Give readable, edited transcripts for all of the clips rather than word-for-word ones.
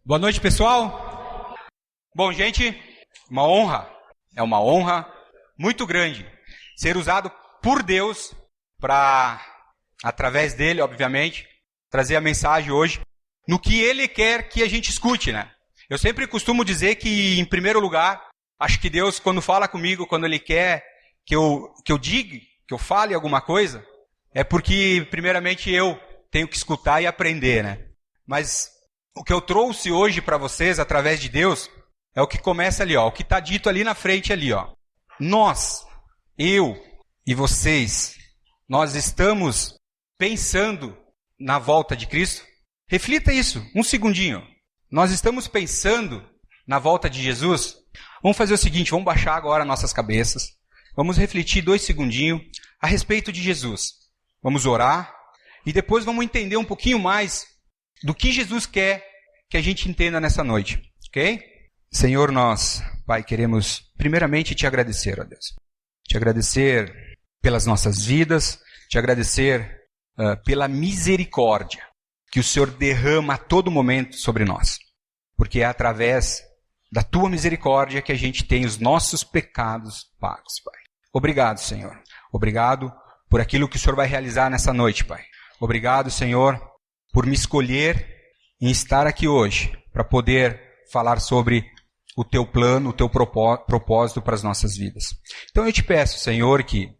Boa noite, pessoal. Bom, gente, é uma honra muito grande ser usado por Deus para, através dele, obviamente, trazer a mensagem hoje no que ele quer que a gente escute, né? Eu sempre costumo dizer que, em primeiro lugar, acho que Deus, quando fala comigo, quando ele quer que eu diga, que eu fale alguma coisa, é porque, primeiramente, eu tenho que escutar e aprender, né? Mas o que eu trouxe hoje para vocês, através de Deus, é o que começa ali, ó, o que está dito ali na frente, ali, ó. Nós, eu e vocês, nós estamos pensando na volta de Cristo? Reflita isso, um segundinho. Nós estamos pensando na volta de Jesus? Vamos fazer o seguinte, vamos baixar agora nossas cabeças. Vamos refletir 2 segundinhos a respeito de Jesus. Vamos orar e depois vamos entender um pouquinho mais do que Jesus quer que a gente entenda nessa noite, ok? Senhor, nós, Pai, queremos primeiramente te agradecer, ó Deus. Te agradecer pelas nossas vidas, te agradecer pela misericórdia que o Senhor derrama a todo momento sobre nós. Porque é através da tua misericórdia que a gente tem os nossos pecados pagos, Pai. Obrigado, Senhor. Obrigado por aquilo que o Senhor vai realizar nessa noite, Pai. Obrigado, Senhor, por me escolher em estar aqui hoje para poder falar sobre o teu plano, o teu propósito para as nossas vidas. Então eu te peço, Senhor, que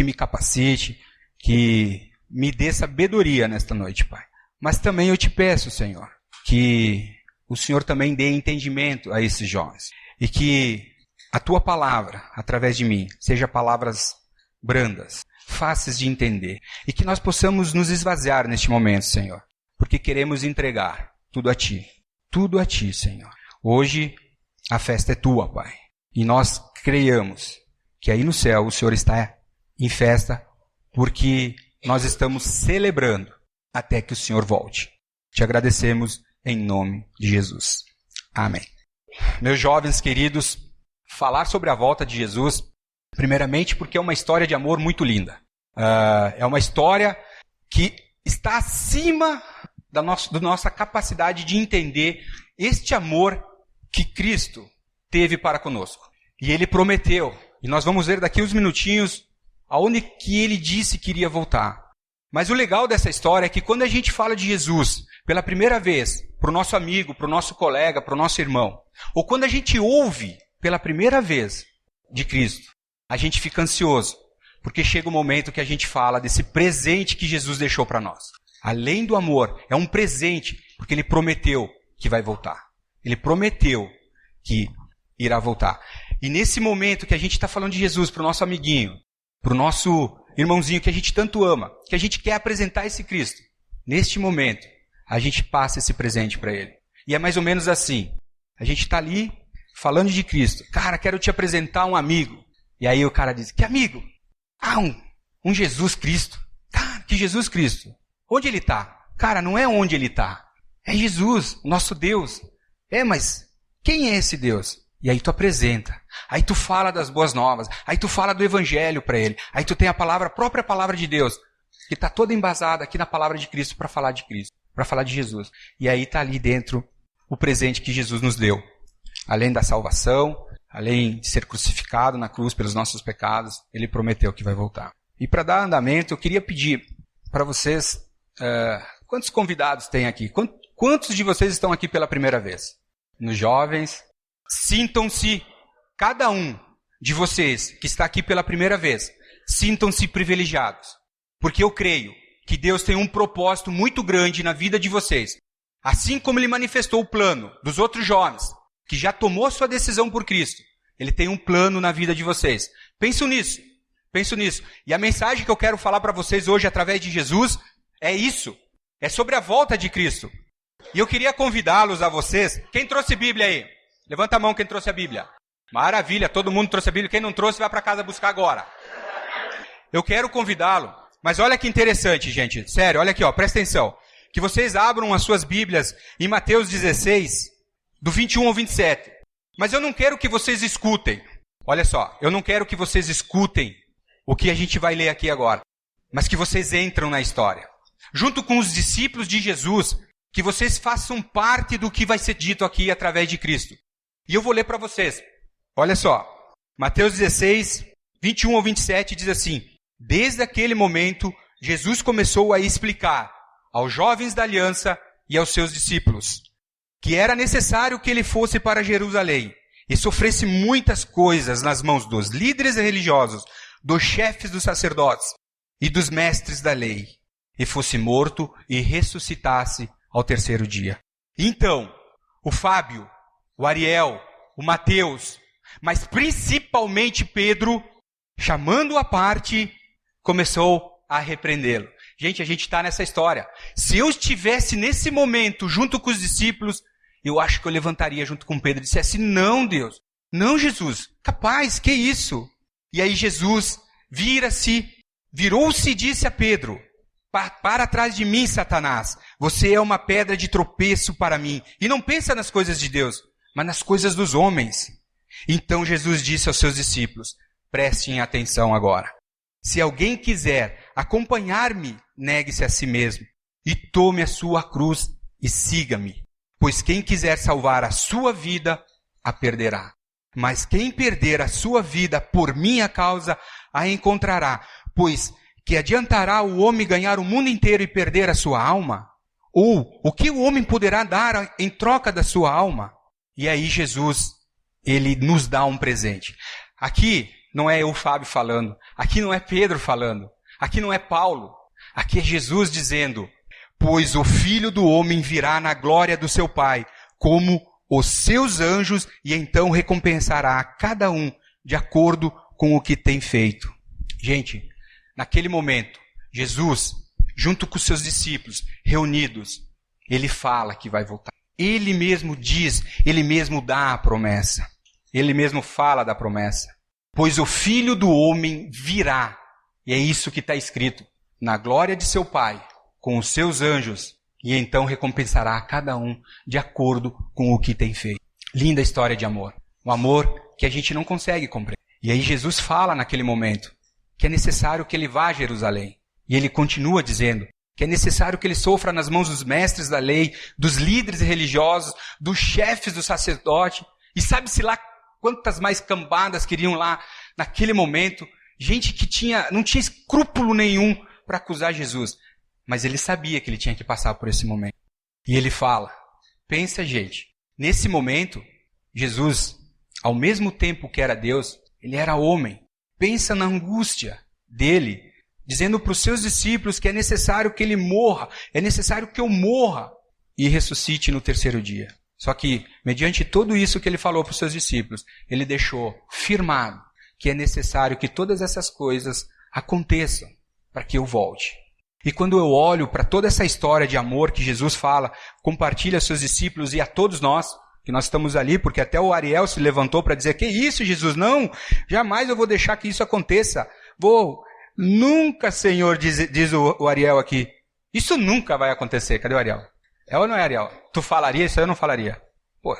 me capacite, que me dê sabedoria nesta noite, Pai. Mas também eu te peço, Senhor, que o Senhor também dê entendimento a esses jovens. E que a tua palavra, através de mim, seja palavras brandas, fáceis de entender. E que nós possamos nos esvaziar neste momento, Senhor. Porque queremos entregar tudo a Ti. Tudo a Ti, Senhor. Hoje a festa é Tua, Pai. E nós creiamos que aí no céu o Senhor está em festa porque nós estamos celebrando até que o Senhor volte. Te agradecemos em nome de Jesus. Amém. Meus jovens queridos, falar sobre a volta de Jesus, primeiramente porque é uma história de amor muito linda. É uma história que está acima da nossa capacidade de entender este amor que Cristo teve para conosco. E Ele prometeu, e nós vamos ver daqui uns minutinhos, aonde que Ele disse que iria voltar. Mas o legal dessa história é que quando a gente fala de Jesus pela primeira vez, para o nosso amigo, para o nosso colega, para o nosso irmão, ou quando a gente ouve pela primeira vez de Cristo, a gente fica ansioso, porque chega o momento que a gente fala desse presente que Jesus deixou para nós. Além do amor, é um presente, porque Ele prometeu que vai voltar. Ele prometeu que irá voltar. E nesse momento que a gente está falando de Jesus para o nosso amiguinho, para o nosso irmãozinho que a gente tanto ama, que a gente quer apresentar esse Cristo, neste momento, a gente passa esse presente para ele. E é mais ou menos assim. A gente está ali falando de Cristo. Cara, quero te apresentar um amigo. E aí o cara diz, que amigo? Ah, um Jesus Cristo. Cara, que Jesus Cristo? Onde ele está? Cara, não é onde ele está. É Jesus, o nosso Deus. Mas quem é esse Deus? E aí tu apresenta. Aí tu fala das boas novas. Aí tu fala do evangelho para ele. Aí tu tem a própria palavra de Deus, que está toda embasada aqui na palavra de Cristo para falar de Cristo, para falar de Jesus. E aí está ali dentro o presente que Jesus nos deu. Além da salvação, além de ser crucificado na cruz pelos nossos pecados, Ele prometeu que vai voltar. E para dar andamento, eu queria pedir para vocês, quantos convidados tem aqui? Quantos de vocês estão aqui pela primeira vez? Nos jovens, sintam-se, cada um de vocês que está aqui pela primeira vez, sintam-se privilegiados. Porque eu creio que Deus tem um propósito muito grande na vida de vocês. Assim como Ele manifestou o plano dos outros jovens, que já tomou sua decisão por Cristo, Ele tem um plano na vida de vocês. Penso nisso. E a mensagem que eu quero falar para vocês hoje, através de Jesus, é isso. É sobre a volta de Cristo. E eu queria convidá-los a vocês. Quem trouxe Bíblia aí? Levanta a mão quem trouxe a Bíblia. Maravilha, todo mundo trouxe a Bíblia. Quem não trouxe, vai para casa buscar agora. Eu quero convidá-lo. Mas olha que interessante, gente. Sério, olha aqui, ó, presta atenção. Que vocês abram as suas Bíblias em Mateus 16, do 21 ao 27. Mas eu não quero que vocês escutem. Olha só, eu não quero que vocês escutem o que a gente vai ler aqui agora. Mas que vocês entram na história. Junto com os discípulos de Jesus, que vocês façam parte do que vai ser dito aqui através de Cristo. E eu vou ler para vocês. Olha só, Mateus 16, 21 ao 27 diz assim: desde aquele momento, Jesus começou a explicar aos jovens da aliança e aos seus discípulos que era necessário que ele fosse para Jerusalém e sofresse muitas coisas nas mãos dos líderes religiosos, dos chefes dos sacerdotes e dos mestres da lei, e fosse morto e ressuscitasse ao terceiro dia. Então, o Fábio, o Ariel, o Mateus, mas principalmente Pedro, chamando-o à parte, começou a repreendê-lo. Gente, a gente está nessa história. Se eu estivesse nesse momento junto com os discípulos, eu acho que eu levantaria junto com Pedro e dissesse: não, Deus, não, Jesus, capaz, que isso? E aí Jesus virou-se e disse a Pedro: para trás de mim, Satanás, você é uma pedra de tropeço para mim, e não pensa nas coisas de Deus, mas nas coisas dos homens. Então Jesus disse aos seus discípulos: prestem atenção agora. Se alguém quiser acompanhar-me, negue-se a si mesmo, e tome a sua cruz e siga-me. Pois quem quiser salvar a sua vida, a perderá. Mas quem perder a sua vida por minha causa, a encontrará. Pois que adiantará o homem ganhar o mundo inteiro e perder a sua alma? Ou o que o homem poderá dar em troca da sua alma? E aí Jesus, ele nos dá um presente. Aqui não é eu, Fábio, falando. Aqui não é Pedro falando. Aqui não é Paulo. Aqui é Jesus dizendo: pois o Filho do Homem virá na glória do seu Pai, como os seus anjos, e então recompensará a cada um de acordo com o que tem feito. Gente, naquele momento, Jesus, junto com os seus discípulos, reunidos, ele fala que vai voltar. Ele mesmo diz, ele mesmo dá a promessa. Ele mesmo fala da promessa. Pois o Filho do Homem virá. E é isso que está escrito: na glória de seu Pai, com os seus anjos, e então recompensará a cada um de acordo com o que tem feito. Linda história de amor. Um amor que a gente não consegue compreender. E aí Jesus fala naquele momento que é necessário que ele vá a Jerusalém. E ele continua dizendo que é necessário que ele sofra nas mãos dos mestres da lei, dos líderes religiosos, dos chefes do sacerdote. E sabe-se lá quantas mais cambadas queriam lá naquele momento. Gente que não tinha escrúpulo nenhum para acusar Jesus. Mas ele sabia que ele tinha que passar por esse momento. E ele fala, pensa, gente, nesse momento, Jesus, ao mesmo tempo que era Deus, ele era homem. Pensa na angústia dele, dizendo para os seus discípulos que é necessário que ele morra, é necessário que eu morra e ressuscite no terceiro dia. Só que, mediante tudo isso que ele falou para os seus discípulos, ele deixou firmado que é necessário que todas essas coisas aconteçam para que eu volte. E quando eu olho para toda essa história de amor que Jesus fala, compartilha aos seus discípulos e a todos nós, que nós estamos ali, porque até o Ariel se levantou para dizer: que isso, Jesus? Não, jamais eu vou deixar que isso aconteça. Nunca, Senhor, diz o Ariel aqui, isso nunca vai acontecer. Cadê o Ariel? É ou não é, Ariel? Tu falaria isso? Eu não falaria. Pô,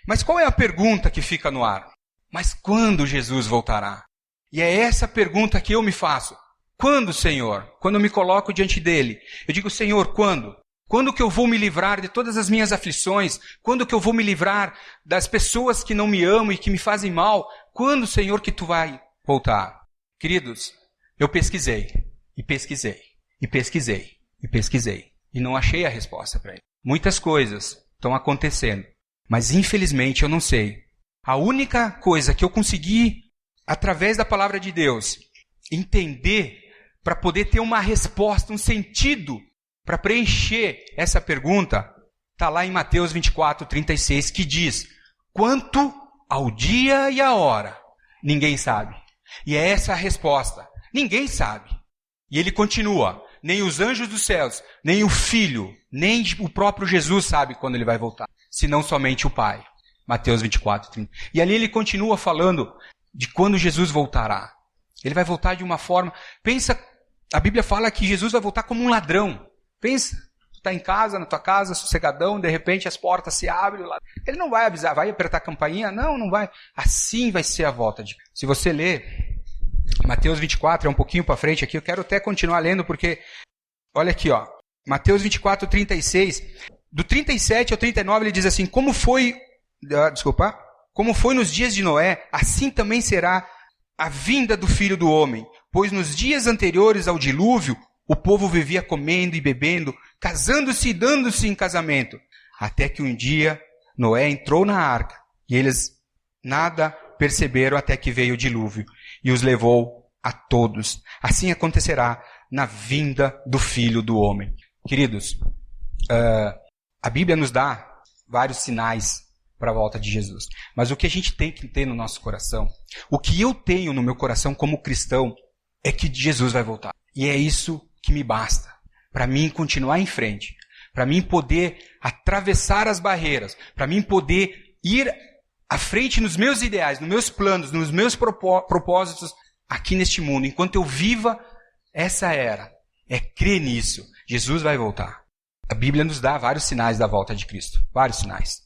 mas qual é a pergunta que fica no ar? Mas quando Jesus voltará? E é essa pergunta que eu me faço. Quando, Senhor? Quando eu me coloco diante dele, eu digo: Senhor, quando? Quando que eu vou me livrar de todas as minhas aflições? Quando que eu vou me livrar das pessoas que não me amam e que me fazem mal? Quando, Senhor, que tu vai voltar? Queridos, eu pesquisei, e pesquisei, e pesquisei, e pesquisei, e não achei a resposta para ele. Muitas coisas estão acontecendo, mas infelizmente eu não sei. A única coisa que eu consegui, através da palavra de Deus, entender para poder ter uma resposta, um sentido para preencher essa pergunta, está lá em Mateus 24, 36, que diz: quanto ao dia e a hora, ninguém sabe. E é essa a resposta. Ninguém sabe. E ele continua: nem os anjos dos céus, nem o Filho, nem o próprio Jesus sabe quando ele vai voltar, senão somente o Pai. Mateus 24, 30. E ali ele continua falando de quando Jesus voltará. Ele vai voltar de uma forma... Pensa, a Bíblia fala que Jesus vai voltar como um ladrão. Pensa, tu está em casa, na tua casa, sossegadão, de repente as portas se abrem. Ele não vai avisar, vai apertar a campainha? Não, não vai. Assim vai ser a volta de... Se você ler Mateus 24, é um pouquinho para frente aqui, eu quero até continuar lendo, porque... Olha aqui, ó. Mateus 24, 36. Do 37 ao 39 ele diz assim, como foi nos dias de Noé, assim também será a vinda do Filho do Homem. Pois nos dias anteriores ao dilúvio, o povo vivia comendo e bebendo, casando-se e dando-se em casamento. Até que um dia Noé entrou na arca e eles nada perceberam até que veio o dilúvio e os levou a todos. Assim acontecerá na vinda do Filho do Homem. Queridos, a Bíblia nos dá vários sinais para a volta de Jesus. Mas o que a gente tem que ter no nosso coração, o que eu tenho no meu coração como cristão, é que Jesus vai voltar. E é isso que me basta para mim continuar em frente, para mim poder atravessar as barreiras, para mim poder ir à frente nos meus ideais, nos meus planos, nos meus propósitos aqui neste mundo. Enquanto eu viva essa era, é crer nisso. Jesus vai voltar. A Bíblia nos dá vários sinais da volta de Cristo. Vários sinais.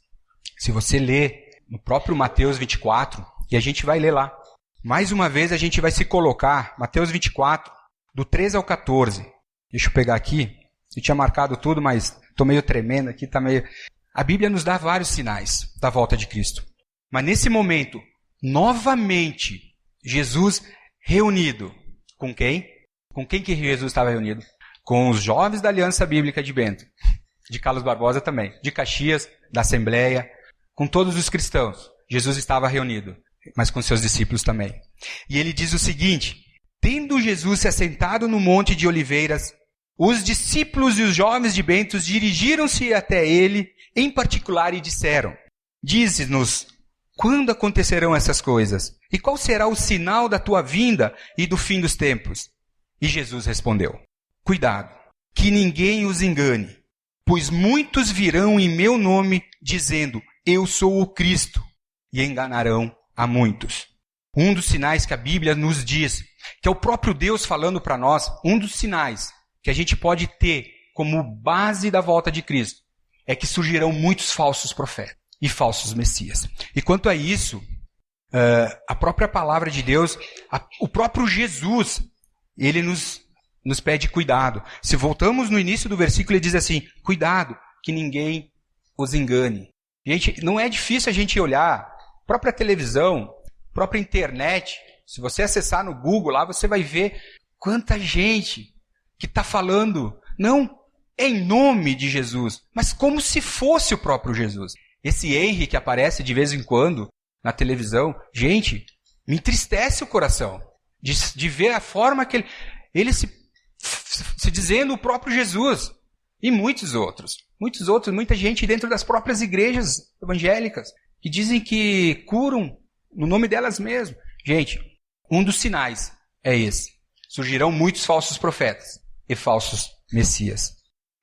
Se você ler no próprio Mateus 24, e a gente vai ler lá. Mais uma vez a gente vai se colocar, Mateus 24, do 13 ao 14. Deixa eu pegar aqui. Eu tinha marcado tudo, mas estou meio tremendo aqui. A Bíblia nos dá vários sinais da volta de Cristo. Mas nesse momento, novamente, Jesus reunido. Com quem? Com quem que Jesus estava reunido? Com os jovens da Aliança Bíblica de Bento. De Carlos Barbosa também. De Caxias, da Assembleia. Com todos os cristãos. Jesus estava reunido. Mas com seus discípulos também. E ele diz o seguinte: tendo Jesus se assentado no Monte de Oliveiras, os discípulos e os jovens de Bento dirigiram-se até ele em particular e disseram: dize-nos, quando acontecerão essas coisas? E qual será o sinal da tua vinda e do fim dos tempos? E Jesus respondeu: cuidado, que ninguém os engane, pois muitos virão em meu nome dizendo, eu sou o Cristo, e enganarão a muitos. Um dos sinais que a Bíblia nos diz, que é o próprio Deus falando para nós, um dos sinais que a gente pode ter como base da volta de Cristo, é que surgirão muitos falsos profetas e falsos messias. E quanto a isso, a própria palavra de Deus, o próprio Jesus, ele nos pede cuidado. Se voltamos no início do versículo, ele diz assim, cuidado, que ninguém os engane. Gente, não é difícil a gente olhar a própria televisão, a própria internet. Se você acessar no Google lá, você vai ver quanta gente que está falando, não em nome de Jesus, mas como se fosse o próprio Jesus. Esse Henry que aparece de vez em quando na televisão, gente, me entristece o coração de ver a forma que ele se dizendo o próprio Jesus. E muitos outros, muita gente dentro das próprias igrejas evangélicas, que dizem que curam no nome delas mesmas. Gente, um dos sinais é esse. Surgirão muitos falsos profetas e falsos messias.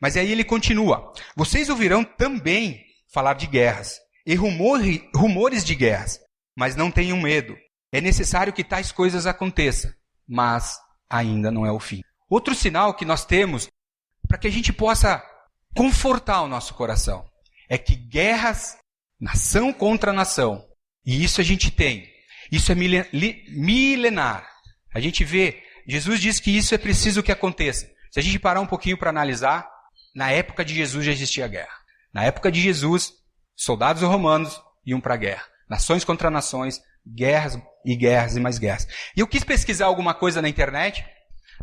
Mas aí ele continua. Vocês ouvirão também falar de guerras e rumores de guerras, mas não tenham medo. É necessário que tais coisas aconteçam, mas ainda não é o fim. Outro sinal que nós temos para que a gente possa confortar o nosso coração é que guerras, nação contra nação, e isso a gente tem. Isso é milenar. A gente vê, Jesus diz que isso é preciso que aconteça. Se a gente parar um pouquinho para analisar, na época de Jesus já existia guerra. Na época de Jesus, soldados romanos iam para a guerra. Nações contra nações, guerras e mais guerras. E eu quis pesquisar alguma coisa na internet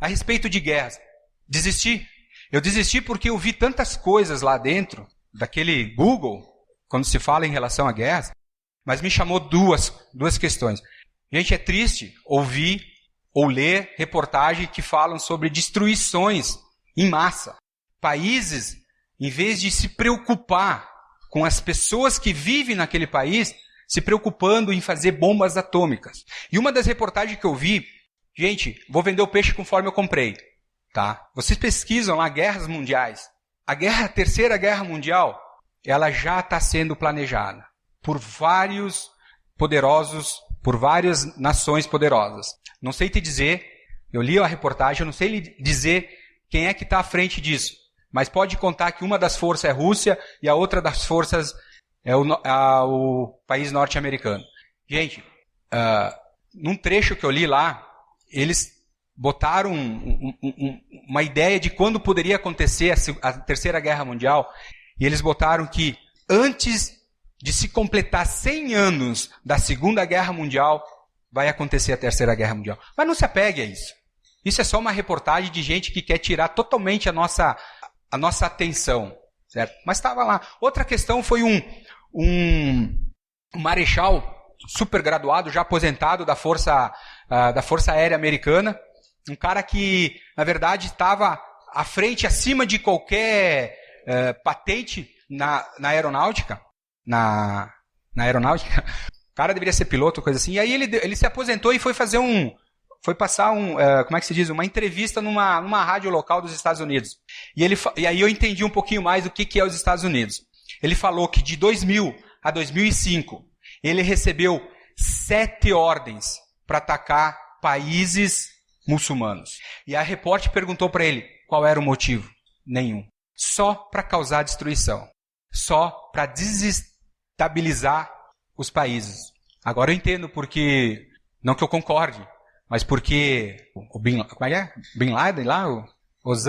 a respeito de guerras. Desisti. Eu desisti porque eu vi tantas coisas lá dentro, daquele Google, quando se fala em relação a guerras, mas me chamou duas questões. Gente, é triste ouvir ou ler reportagens que falam sobre destruições em massa. Países, em vez de se preocupar com as pessoas que vivem naquele país, se preocupando em fazer bombas atômicas. E uma das reportagens que eu vi, gente, vou vender o peixe conforme eu comprei, tá? Vocês pesquisam lá guerras mundiais. A Terceira Guerra Mundial, ela já está sendo planejada por vários poderosos, por várias nações poderosas. Não sei te dizer, eu li a reportagem, eu não sei lhe dizer quem é que está à frente disso. Mas pode contar que uma das forças é a Rússia e a outra das forças é o país norte-americano. Gente, num trecho que eu li lá, eles botaram uma ideia de quando poderia acontecer a Terceira Guerra Mundial. E eles botaram que antes de se completar 100 anos da Segunda Guerra Mundial, vai acontecer a Terceira Guerra Mundial. Mas não se apegue a isso. Isso é só uma reportagem de gente que quer tirar totalmente a nossa atenção, certo? Mas estava lá. Outra questão foi um marechal super graduado, já aposentado da Força Aérea Americana, um cara que, na verdade, estava à frente, acima de qualquer patente na aeronáutica. Na aeronáutica. O cara deveria ser piloto, coisa assim. E aí ele se aposentou e foi passar como é que se diz? Uma entrevista numa rádio local dos Estados Unidos. E aí eu entendi um pouquinho mais do que é os Estados Unidos. Ele falou que de 2000 a 2005, ele recebeu 7 ordens para atacar países muçulmanos. E a repórter perguntou para ele qual era o motivo. Nenhum. Só para causar destruição. Só para desestabilizar os países. Agora eu entendo porque, não que eu concorde, mas porque como é que é? Bin Laden lá, os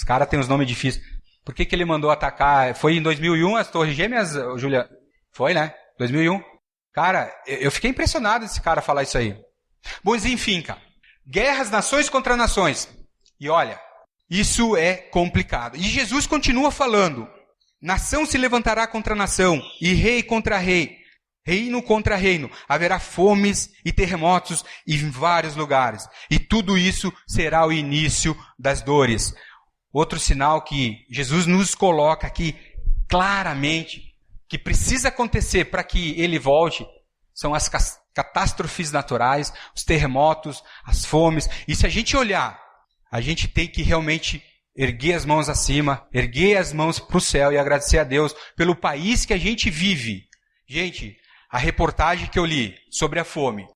caras têm os nomes difíceis. Por que ele mandou atacar? Foi em 2001 as Torres Gêmeas, Júlia? Foi, né? 2001. Cara, eu fiquei impressionado desse cara falar isso aí. Mas enfim, cara. Guerras, nações contra nações. E olha, isso é complicado. E Jesus continua falando. Nação se levantará contra nação, e rei contra rei, reino contra reino. Haverá fomes e terremotos em vários lugares. E tudo isso será o início das dores. Outro sinal que Jesus nos coloca aqui claramente, que precisa acontecer para que ele volte, são as catástrofes naturais, os terremotos, as fomes. E se a gente olhar, a gente tem que realmente erguer as mãos acima, erguer as mãos para o céu e agradecer a Deus pelo país que a gente vive. Gente, a reportagem que eu li sobre a fome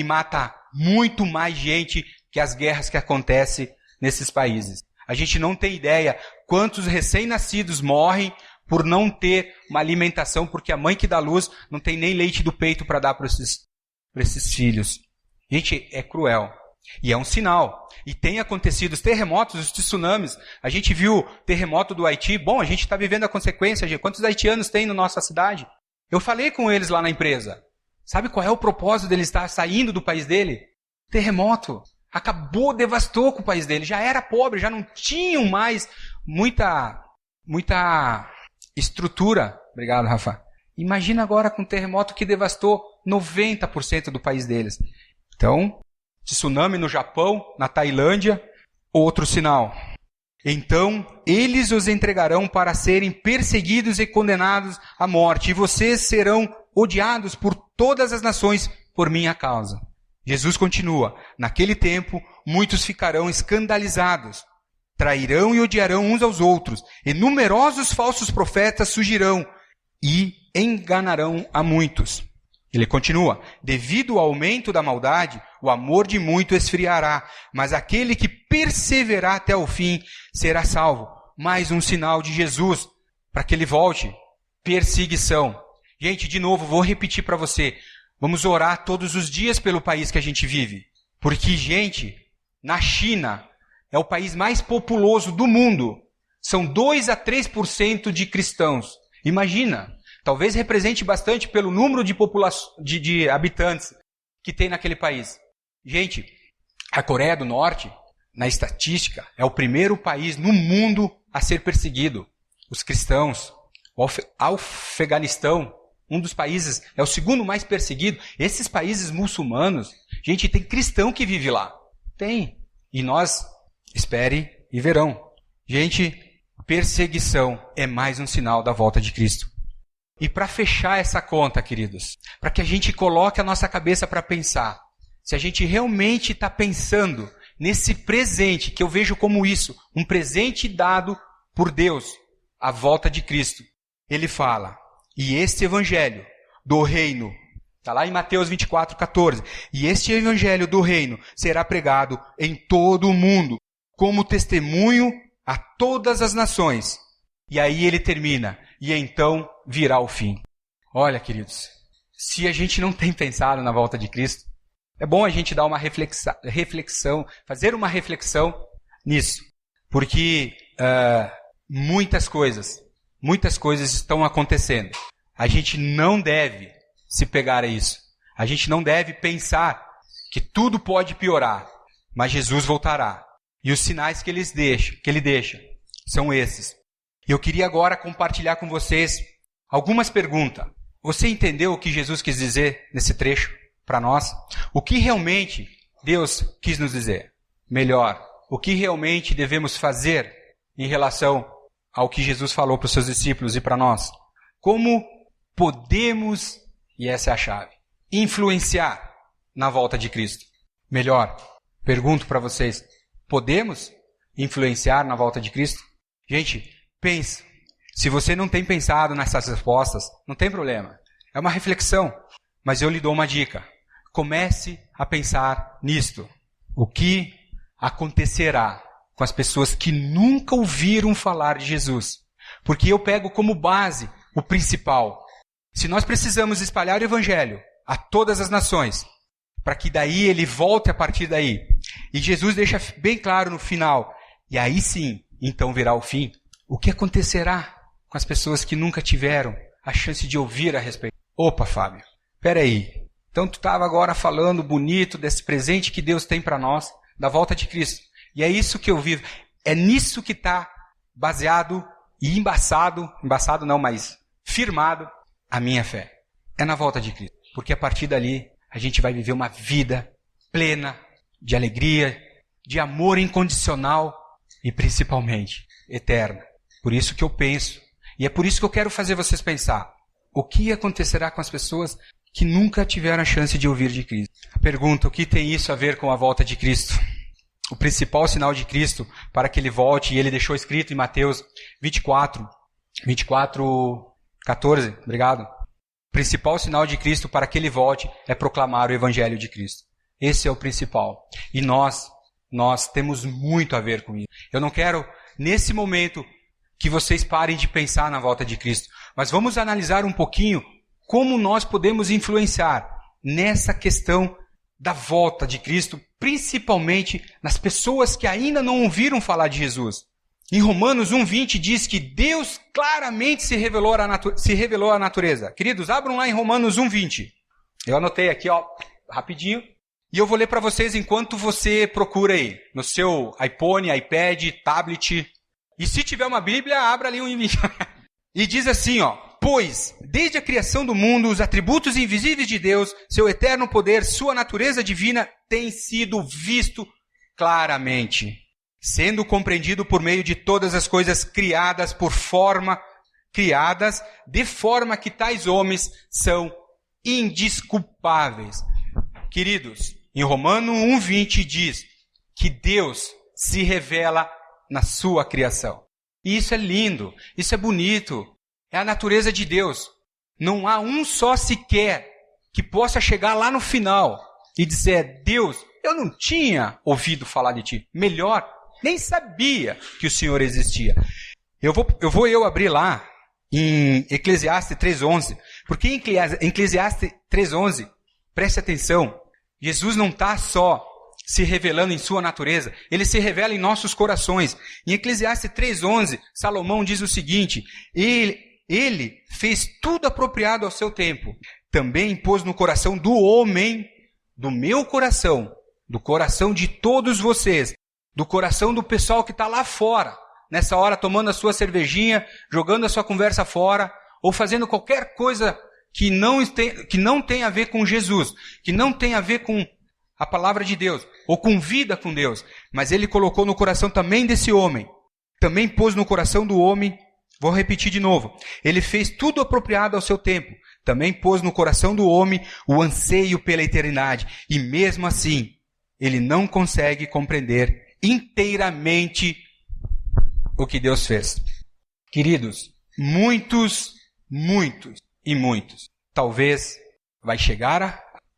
mata muito mais gente que as guerras que acontecem nesses países. A gente não tem ideia quantos recém-nascidos morrem por não ter uma alimentação, porque a mãe que dá luz não tem nem leite do peito para dar para esses filhos. Gente, é cruel. E é um sinal. E tem acontecido os terremotos, os tsunamis. A gente viu terremoto do Haiti. Bom, a gente está vivendo a consequência. Gente. Quantos haitianos tem na nossa cidade? Eu falei com eles lá na empresa. Sabe qual é o propósito dele estar saindo do país dele? Terremoto. Acabou, devastou com o país dele. Já era pobre, já não tinham mais muita estrutura. Obrigado, Rafa. Imagina agora com um terremoto que devastou 90% do país deles. Então, tsunami no Japão, na Tailândia, outro sinal. Então, eles os entregarão para serem perseguidos e condenados à morte, e vocês serão odiados por todas as nações por minha causa. Jesus continua, naquele tempo, muitos ficarão escandalizados, trairão e odiarão uns aos outros, e numerosos falsos profetas surgirão e enganarão a muitos. Ele continua, devido ao aumento da maldade, o amor de muito esfriará, mas aquele que perseverar até o fim será salvo. Mais um sinal de Jesus para que ele volte. Perseguição. Gente, de novo, vou repetir para você. Vamos orar todos os dias pelo país que a gente vive. Porque, gente, na China é o país mais populoso do mundo. São 2 a 3% de cristãos. Imagina. Talvez represente bastante pelo número de habitantes que tem naquele país. Gente, a Coreia do Norte, na estatística, é o primeiro país no mundo a ser perseguido. Os cristãos. O Afeganistão, um dos países, é o segundo mais perseguido. Esses países muçulmanos, gente, tem cristão que vive lá. Tem. E nós, espere e verão. Gente, perseguição é mais um sinal da volta de Cristo. E para fechar essa conta, queridos, para que a gente coloque a nossa cabeça para pensar, se a gente realmente está pensando nesse presente, que eu vejo como isso, um presente dado por Deus, a volta de Cristo, ele fala, e este evangelho do reino, está lá em Mateus 24:14, e este evangelho do reino será pregado em todo o mundo, como testemunho a todas as nações. E aí ele termina, e então virá o fim. Olha, queridos, se a gente não tem pensado na volta de Cristo, é bom a gente dar uma reflexão, fazer uma reflexão nisso. Porque muitas coisas muitas coisas estão acontecendo. A gente não deve se pegar a isso. A gente não deve pensar que tudo pode piorar, mas Jesus voltará. E os sinais que ele deixa são esses. Eu queria agora compartilhar com vocês algumas perguntas. Você entendeu o que Jesus quis dizer nesse trecho para nós? O que realmente Deus quis nos dizer? Melhor, o que realmente devemos fazer em relação ao que Jesus falou para os seus discípulos e para nós? Como podemos, e essa é a chave, influenciar na volta de Cristo? Melhor, pergunto para vocês, podemos influenciar na volta de Cristo? Gente, pense. Se você não tem pensado nessas respostas, não tem problema. É uma reflexão. Mas eu lhe dou uma dica. Comece a pensar nisto. O que acontecerá com as pessoas que nunca ouviram falar de Jesus? Porque eu pego como base o principal. Se nós precisamos espalhar o Evangelho a todas as nações, para que daí ele volte a partir daí. E Jesus deixa bem claro no final. E aí sim, então virá o fim. O que acontecerá com as pessoas que nunca tiveram a chance de ouvir a respeito? Opa, Fábio, peraí. Então tu estava agora falando bonito desse presente que Deus tem para nós, da volta de Cristo. E é isso que eu vivo. É nisso que está baseado e embaçado não, mas firmado a minha fé. É na volta de Cristo. Porque a partir dali a gente vai viver uma vida plena de alegria, de amor incondicional e principalmente eterna. Por isso que eu penso. E é por isso que eu quero fazer vocês pensar. O que acontecerá com as pessoas que nunca tiveram a chance de ouvir de Cristo? Pergunta, o que tem isso a ver com a volta de Cristo? O principal sinal de Cristo para que ele volte, e ele deixou escrito em Mateus 24:14, obrigado. O principal sinal de Cristo para que ele volte é proclamar o Evangelho de Cristo. Esse é o principal. E nós temos muito a ver com isso. Eu não quero, nesse momento, que vocês parem de pensar na volta de Cristo. Mas vamos analisar um pouquinho como nós podemos influenciar nessa questão da volta de Cristo, principalmente nas pessoas que ainda não ouviram falar de Jesus. Em Romanos 1:20 diz que Deus claramente se revelou à natureza. Queridos, abram lá em Romanos 1:20. Eu anotei aqui, rapidinho. E eu vou ler para vocês enquanto você procura aí, no seu iPhone, iPad, tablet. E se tiver uma Bíblia, abra ali um 1:20. E diz assim, pois, desde a criação do mundo, os atributos invisíveis de Deus, seu eterno poder, sua natureza divina, têm sido visto claramente, sendo compreendido por meio de todas as coisas criadas de forma que tais homens são indesculpáveis. Queridos, em Romanos 1:20 diz que Deus se revela na sua criação. E isso é lindo, isso é bonito, é a natureza de Deus. Não há um só sequer que possa chegar lá no final e dizer, Deus, eu não tinha ouvido falar de ti. Melhor, nem sabia que o Senhor existia. Eu vou abrir lá em Eclesiastes 3:11, porque em Eclesiastes 3:11, preste atenção, Jesus não está só se revelando em sua natureza, ele se revela em nossos corações. Em Eclesiastes 3:11, Salomão diz o seguinte, ele fez tudo apropriado ao seu tempo, também pôs no coração do homem, do meu coração, do coração de todos vocês, do coração do pessoal que está lá fora, nessa hora tomando a sua cervejinha, jogando a sua conversa fora, ou fazendo qualquer coisa que não tem a ver com Jesus, que não tem a ver com a palavra de Deus, ou com vida com Deus, mas ele colocou no coração também desse homem, também pôs no coração do homem, vou repetir de novo, ele fez tudo apropriado ao seu tempo, também pôs no coração do homem o anseio pela eternidade, e mesmo assim, ele não consegue compreender inteiramente o que Deus fez. Queridos, muitos, talvez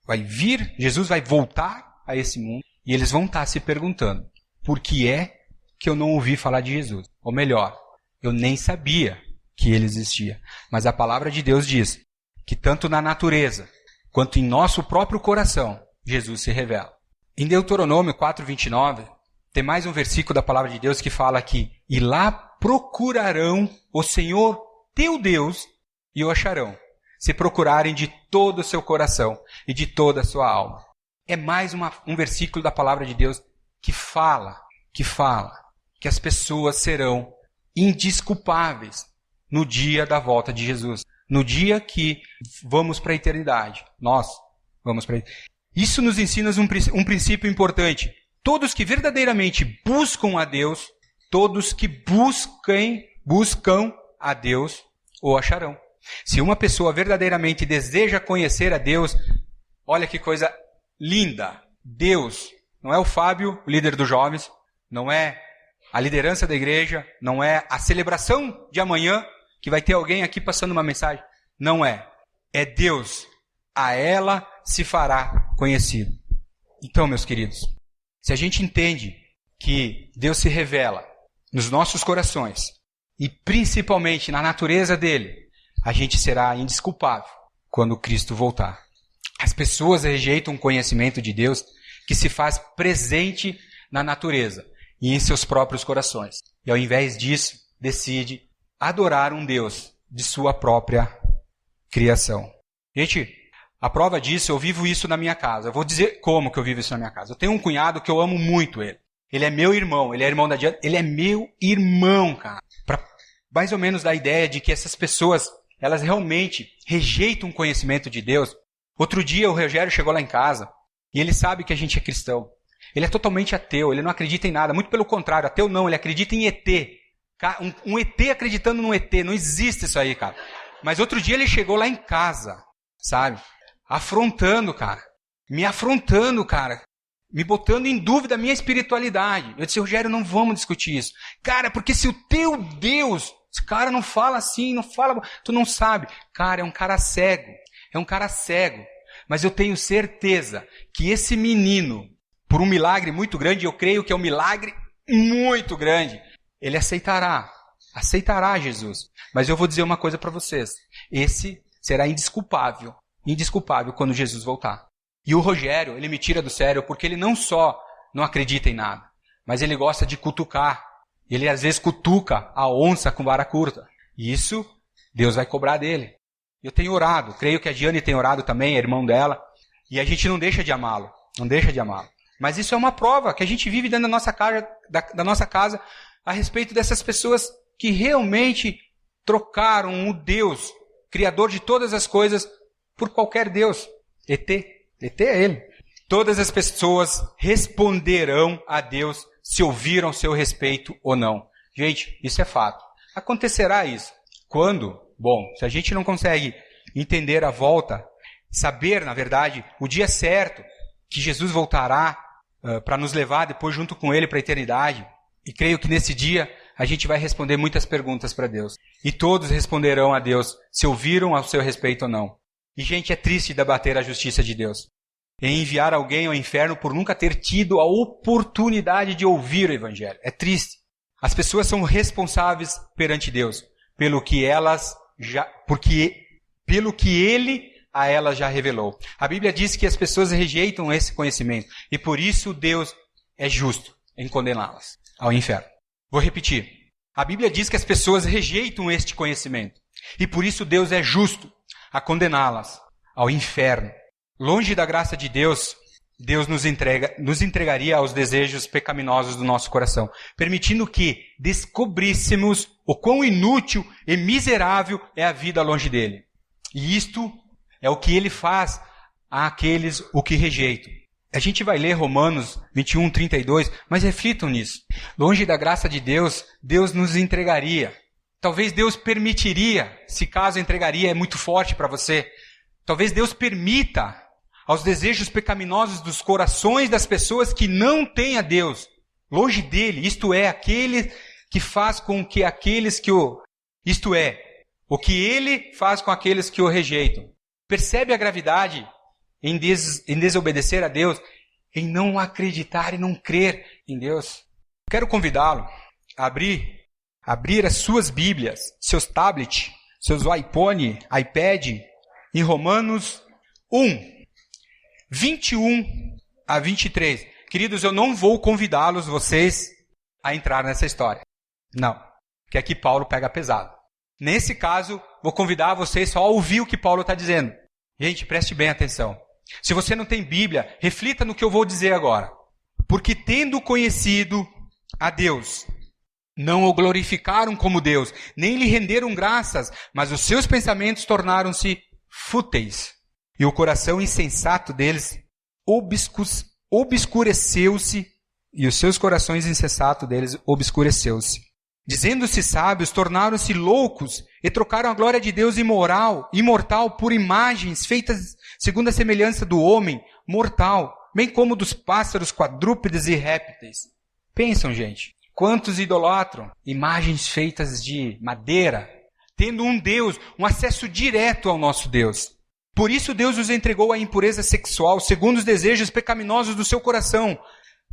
vai vir, Jesus vai voltar a esse mundo e eles vão estar se perguntando, por que é que eu não ouvi falar de Jesus? Ou melhor, eu nem sabia que ele existia. Mas a palavra de Deus diz que tanto na natureza quanto em nosso próprio coração, Jesus se revela. Em Deuteronômio 4:29, tem mais um versículo da palavra de Deus que fala que, e lá procurarão o Senhor teu Deus e o acharão, se procurarem de todo o seu coração e de toda a sua alma. É mais um versículo da palavra de Deus que fala que as pessoas serão indesculpáveis no dia da volta de Jesus. No dia que vamos para a eternidade. Nós vamos para a eternidade. Isso nos ensina um princípio importante. Todos que verdadeiramente buscam a Deus, todos que buscam a Deus, o acharão. Se uma pessoa verdadeiramente deseja conhecer a Deus, olha que coisa linda. Deus, não é o Fábio, o líder dos jovens, não é a liderança da igreja, não é a celebração de amanhã, que vai ter alguém aqui passando uma mensagem. Não é. É Deus. A ela se fará conhecido. Então, meus queridos, se a gente entende que Deus se revela nos nossos corações e principalmente na natureza dele, a gente será indesculpável quando Cristo voltar. As pessoas rejeitam o conhecimento de Deus que se faz presente na natureza e em seus próprios corações. E ao invés disso, decide adorar um Deus de sua própria criação. Gente, a prova disso, eu vivo isso na minha casa. Eu vou dizer como que eu vivo isso na minha casa. Eu tenho um cunhado que eu amo muito ele. Ele é meu irmão, ele é irmão da Diana. Ele é meu irmão, cara. Pra mais ou menos dar a ideia de que essas pessoas, elas realmente rejeitam o conhecimento de Deus. Outro dia o Rogério chegou lá em casa e ele sabe que a gente é cristão. Ele é totalmente ateu, ele não acredita em nada. Muito pelo contrário, ateu não, ele acredita em ET. Um ET acreditando num ET, não existe isso aí, cara. Mas outro dia ele chegou lá em casa, sabe? Afrontando, cara. Me afrontando, cara. Me botando em dúvida a minha espiritualidade. Eu disse, Rogério, não vamos discutir isso. Cara, porque se o teu Deus... Esse cara não fala assim, não fala... Tu não sabe. Cara, é um cara cego. É um cara cego. Mas eu tenho certeza que esse menino, por um milagre muito grande, eu creio que é um milagre muito grande, ele aceitará Jesus. Mas eu vou dizer uma coisa para vocês. Esse será indesculpável quando Jesus voltar. E o Rogério, ele me tira do sério porque ele não só não acredita em nada, mas ele gosta de cutucar. Ele às vezes cutuca a onça com vara curta. E isso, Deus vai cobrar dele. Eu tenho orado, creio que a Diane tem orado também, é irmão dela, e a gente não deixa de amá-lo. Não deixa de amá-lo. Mas isso é uma prova que a gente vive dentro da nossa casa a respeito dessas pessoas que realmente trocaram o Deus, Criador de todas as coisas, por qualquer Deus. ET é ele. Todas as pessoas responderão a Deus se ouviram seu respeito ou não. Gente, isso é fato. Acontecerá isso. Quando? Bom, se a gente não consegue entender a volta, saber, na verdade, o dia certo que Jesus voltará para nos levar depois junto com ele para a eternidade, e creio que nesse dia a gente vai responder muitas perguntas para Deus. E todos responderão a Deus se ouviram ao seu respeito ou não. E, gente, é triste debater a justiça de Deus. Em enviar alguém ao inferno por nunca ter tido a oportunidade de ouvir o Evangelho. É triste. As pessoas são responsáveis perante Deus pelo que Ele a elas já revelou. A Bíblia diz que as pessoas rejeitam esse conhecimento e por isso Deus é justo em condená-las ao inferno. Vou repetir. A Bíblia diz que as pessoas rejeitam este conhecimento e por isso Deus é justo a condená-las ao inferno. Longe da graça de Deus, Deus nos entregaria aos desejos pecaminosos do nosso coração, permitindo que descobríssemos o quão inútil e miserável é a vida longe dele. E isto é o que ele faz àqueles o que rejeitam. A gente vai ler Romanos 21, 32, mas reflitam nisso. Longe da graça de Deus, Deus nos entregaria. Talvez Deus permitiria, se caso entregaria é muito forte para você, talvez Deus permita aos desejos pecaminosos dos corações das pessoas que não têm a Deus, longe dele, isto é, aquele que faz com que aqueles que o... Isto é, o que ele faz com aqueles que o rejeitam. Percebe a gravidade em desobedecer a Deus, em não acreditar e não crer em Deus? Quero convidá-lo a abrir as suas Bíblias, seus tablets, seus iPhone, iPad, em Romanos 1, 21 a 23. Queridos, eu não vou convidá-los, vocês, a entrar nessa história. Não, porque aqui Paulo pega pesado. Nesse caso, vou convidar vocês só a ouvir o que Paulo está dizendo. Gente, preste bem atenção. Se você não tem Bíblia, reflita no que eu vou dizer agora. Porque tendo conhecido a Deus, não o glorificaram como Deus, nem lhe renderam graças, mas os seus pensamentos tornaram-se fúteis. E o coração insensato deles obscureceu-se, e os seus corações insensatos deles obscureceu-se. Dizendo-se sábios, tornaram-se loucos e trocaram a glória de Deus imortal por imagens feitas segundo a semelhança do homem mortal, bem como dos pássaros, quadrúpedes e répteis. Pensam, gente, quantos idolatram imagens feitas de madeira, tendo um Deus, um acesso direto ao nosso Deus. Por isso Deus os entregou à impureza sexual, segundo os desejos pecaminosos do seu coração,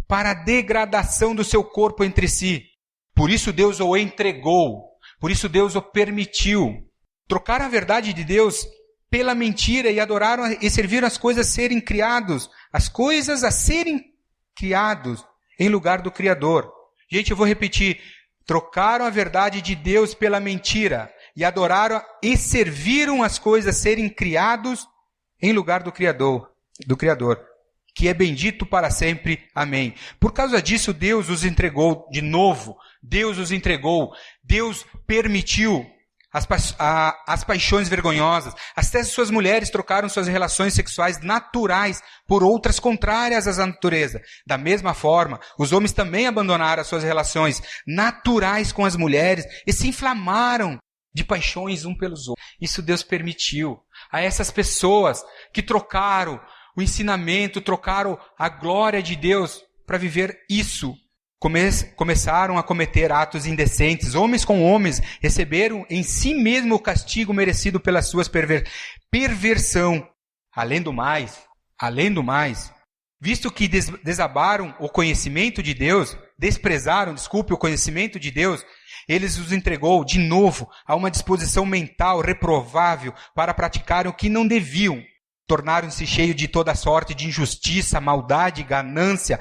para a degradação do seu corpo entre si. Por isso Deus o entregou, por isso Deus o permitiu. Trocaram a verdade de Deus pela mentira e adoraram e serviram as coisas a serem criados em lugar do Criador. Gente, eu vou repetir. Trocaram a verdade de Deus pela mentira e adoraram e serviram as coisas a serem criados em lugar do Criador, que é bendito para sempre. Amém. Por causa disso, Deus os entregou de novo. Deus os entregou. Deus permitiu as paixões vergonhosas. Até suas mulheres trocaram suas relações sexuais naturais por outras contrárias à natureza. Da mesma forma, os homens também abandonaram as suas relações naturais com as mulheres e se inflamaram de paixões um pelos outros. Isso Deus permitiu. A essas pessoas que trocaram o ensinamento, trocaram a glória de Deus para viver isso, começaram a cometer atos indecentes. Homens com homens receberam em si mesmo o castigo merecido pelas suas perversão. Além do mais, visto que desprezaram o conhecimento de Deus, eles os entregou de novo a uma disposição mental reprovável para praticarem o que não deviam. Tornaram-se cheios de toda sorte de injustiça, maldade, ganância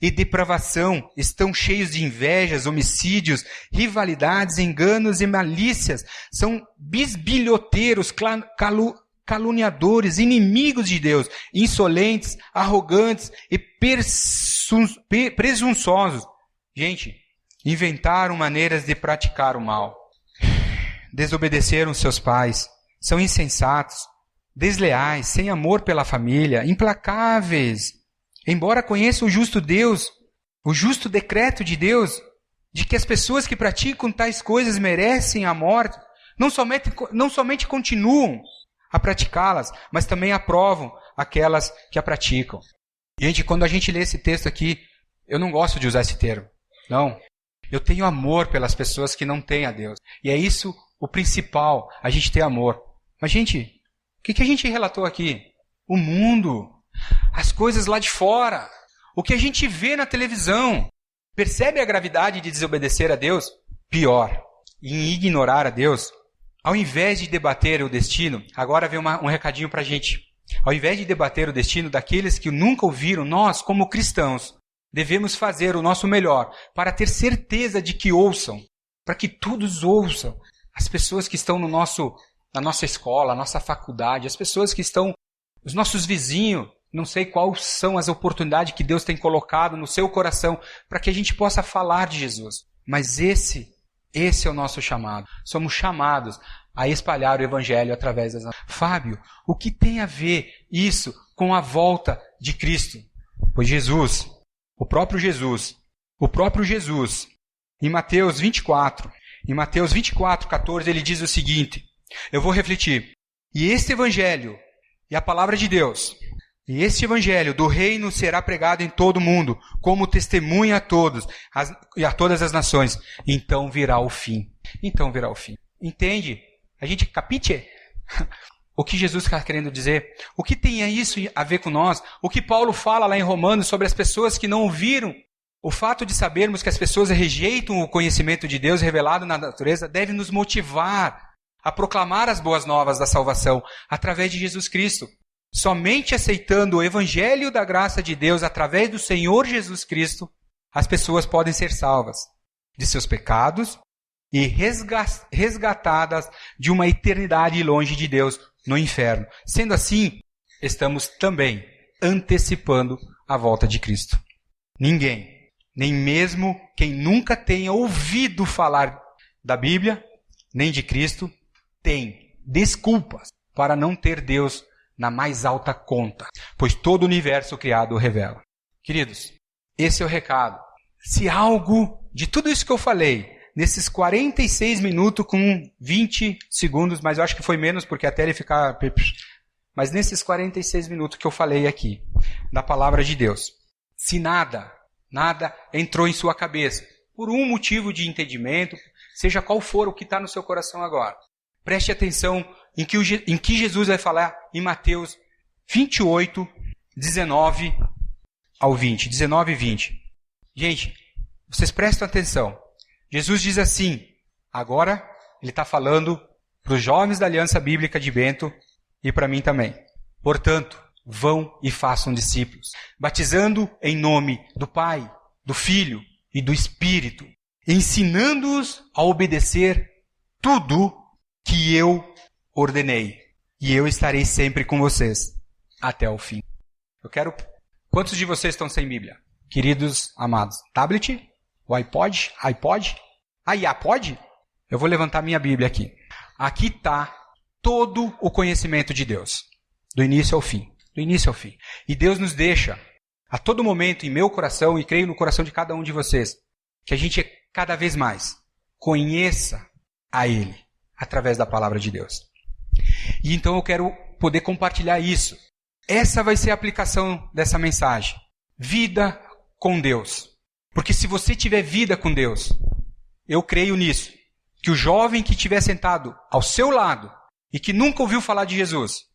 e depravação. Estão cheios de invejas, homicídios, rivalidades, enganos e malícias. São bisbilhoteiros, caluniadores, inimigos de Deus, insolentes, arrogantes e presunçosos. Gente, inventaram maneiras de praticar o mal. Desobedeceram seus pais. São insensatos, desleais, sem amor pela família, implacáveis. Embora conheçam o justo Deus, o justo decreto de Deus, de que as pessoas que praticam tais coisas merecem a morte, não somente continuam a praticá-las, mas também aprovam aquelas que a praticam. Gente, quando a gente lê esse texto aqui, eu não gosto de usar esse termo. Não. Eu tenho amor pelas pessoas que não têm a Deus. E é isso o principal, a gente ter amor. Mas, gente, o que a gente relatou aqui? O mundo, as coisas lá de fora, o que a gente vê na televisão. Percebe a gravidade de desobedecer a Deus? Pior, em ignorar a Deus. Ao invés de debater o destino, agora vem um recadinho para a gente. Ao invés de debater o destino daqueles que nunca ouviram, nós, como cristãos, devemos fazer o nosso melhor para ter certeza de que ouçam, para que todos ouçam. As pessoas que estão na nossa escola, na nossa faculdade, as pessoas que estão, os nossos vizinhos, não sei quais são as oportunidades que Deus tem colocado no seu coração para que a gente possa falar de Jesus. Mas esse é o nosso chamado. Somos chamados a espalhar o Evangelho através das... Fábio, o que tem a ver isso com a volta de Cristo? Pois Jesus, o próprio Jesus, em Mateus 24, 14, ele diz o seguinte, eu vou refletir, e este Evangelho, e a palavra de Deus, e este Evangelho do reino será pregado em todo o mundo, como testemunha a todos, e a todas as nações. Então virá o fim. Entende? A gente capite? O que Jesus está querendo dizer? O que tem isso a ver com nós? O que Paulo fala lá em Romanos sobre as pessoas que não ouviram? O fato de sabermos que as pessoas rejeitam o conhecimento de Deus revelado na natureza deve nos motivar a proclamar as boas novas da salvação através de Jesus Cristo. Somente aceitando o Evangelho da graça de Deus através do Senhor Jesus Cristo, as pessoas podem ser salvas de seus pecados e resgatadas de uma eternidade longe de Deus no inferno. Sendo assim, estamos também antecipando a volta de Cristo. Ninguém, nem mesmo quem nunca tenha ouvido falar da Bíblia, nem de Cristo, tem desculpas para não ter Deus na mais alta conta, pois todo o universo criado o revela. Queridos, esse é o recado. Se algo de tudo isso que eu falei, nesses 46 minutos com 20 segundos, mas eu acho que foi menos porque até ele ficar... Mas nesses 46 minutos que eu falei aqui, da palavra de Deus, se nada entrou em sua cabeça, por um motivo de entendimento, seja qual for o que está no seu coração agora, preste atenção em que Jesus vai falar em Mateus 28, 19 ao 20. 19 e 20. Gente, vocês prestam atenção. Jesus diz assim, agora ele está falando para os jovens da Aliança Bíblica de Bento e para mim também. Portanto, vão e façam discípulos, batizando em nome do Pai, do Filho e do Espírito, ensinando-os a obedecer tudo que eu ordenei. E eu estarei sempre com vocês até o fim. Quantos de vocês estão sem Bíblia? Queridos amados, tablet? O iPod? iPod? Eu vou levantar minha Bíblia aqui. Aqui está todo o conhecimento de Deus, do início ao fim. Do início ao fim. E Deus nos deixa, a todo momento, em meu coração, e creio no coração de cada um de vocês, que a gente cada vez mais conheça a Ele, através da palavra de Deus. E então eu quero poder compartilhar isso. Essa vai ser a aplicação dessa mensagem. Vida com Deus. Porque se você tiver vida com Deus, eu creio nisso, que o jovem que estiver sentado ao seu lado e que nunca ouviu falar de Jesus,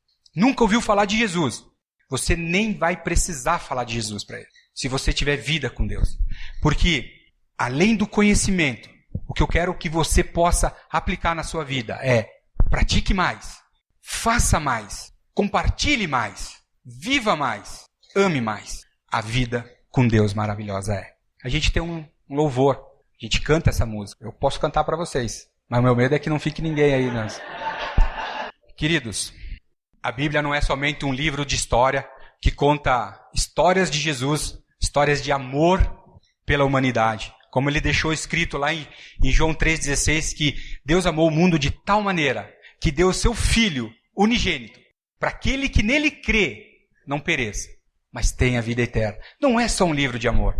você nem vai precisar falar de Jesus para ele, se você tiver vida com Deus. Porque, além do conhecimento, o que eu quero que você possa aplicar na sua vida é: pratique mais, faça mais, compartilhe mais, viva mais, ame mais. A vida com Deus maravilhosa é. A gente tem um louvor, a gente canta essa música. Eu posso cantar para vocês, mas o meu medo é que não fique ninguém aí. Queridos, a Bíblia não é somente um livro de história que conta histórias de Jesus, histórias de amor pela humanidade. Como ele deixou escrito lá em João 3,16, que Deus amou o mundo de tal maneira que deu o seu Filho unigênito, para aquele que nele crê não pereça, mas tenha vida eterna. Não é só um livro de amor,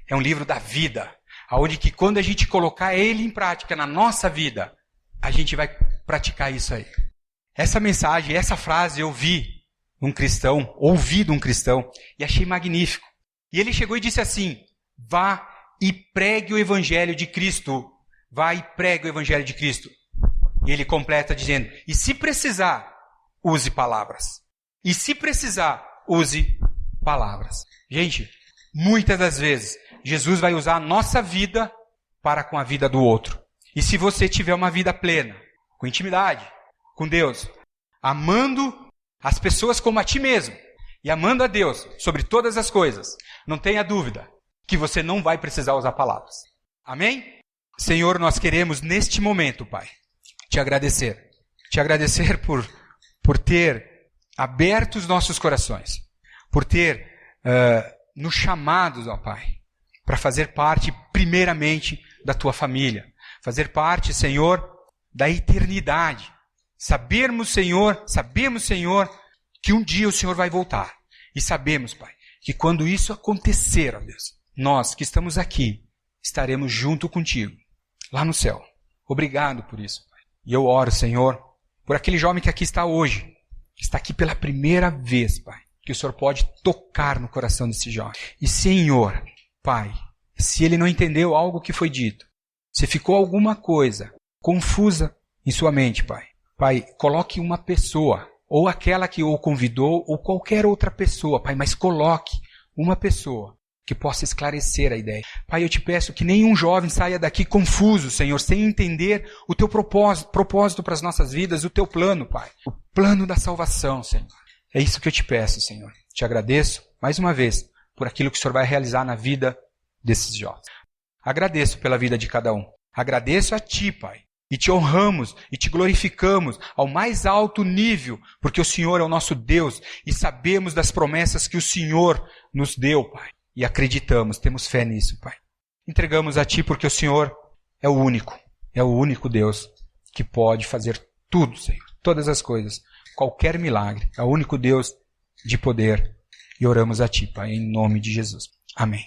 é um livro da vida, onde que quando a gente colocar ele em prática na nossa vida, a gente vai praticar isso aí. Essa mensagem, essa frase eu ouvi de um cristão, e achei magnífico. E ele chegou e disse assim: vá e pregue o Evangelho de Cristo. Vá e pregue o Evangelho de Cristo. E ele completa dizendo: e se precisar, use palavras. E se precisar, use palavras. Gente, muitas das vezes, Jesus vai usar a nossa vida para com a vida do outro. E se você tiver uma vida plena, com intimidade, com Deus, amando as pessoas como a ti mesmo, e amando a Deus sobre todas as coisas, não tenha dúvida que você não vai precisar usar palavras. Amém? Senhor, nós queremos neste momento, Pai, te agradecer. Te agradecer por ter aberto os nossos corações, por ter nos chamados, ó Pai, para fazer parte primeiramente da tua família, fazer parte, Senhor, da eternidade. Sabemos, Senhor, que um dia o Senhor vai voltar. E sabemos, Pai, que quando isso acontecer, ó Deus, nós que estamos aqui, estaremos junto contigo, lá no céu. Obrigado por isso, Pai. E eu oro, Senhor, por aquele jovem que aqui está hoje, que está aqui pela primeira vez, Pai, que o Senhor pode tocar no coração desse jovem. E, Senhor, Pai, se ele não entendeu algo que foi dito, se ficou alguma coisa confusa em sua mente, Pai, Pai, coloque uma pessoa, ou aquela que o convidou, ou qualquer outra pessoa, Pai, mas coloque uma pessoa que possa esclarecer a ideia. Pai, eu te peço que nenhum jovem saia daqui confuso, Senhor, sem entender o teu propósito para as nossas vidas, o teu plano, Pai. O plano da salvação, Senhor. É isso que eu te peço, Senhor. Te agradeço, mais uma vez, por aquilo que o Senhor vai realizar na vida desses jovens. Agradeço pela vida de cada um. Agradeço a Ti, Pai, e Te honramos e Te glorificamos ao mais alto nível, porque o Senhor é o nosso Deus e sabemos das promessas que o Senhor nos deu, Pai. E acreditamos, temos fé nisso, Pai. Entregamos a Ti porque o Senhor é o único Deus que pode fazer tudo, Senhor, todas as coisas, qualquer milagre. É o único Deus de poder. E oramos a Ti, Pai, em nome de Jesus. Amém.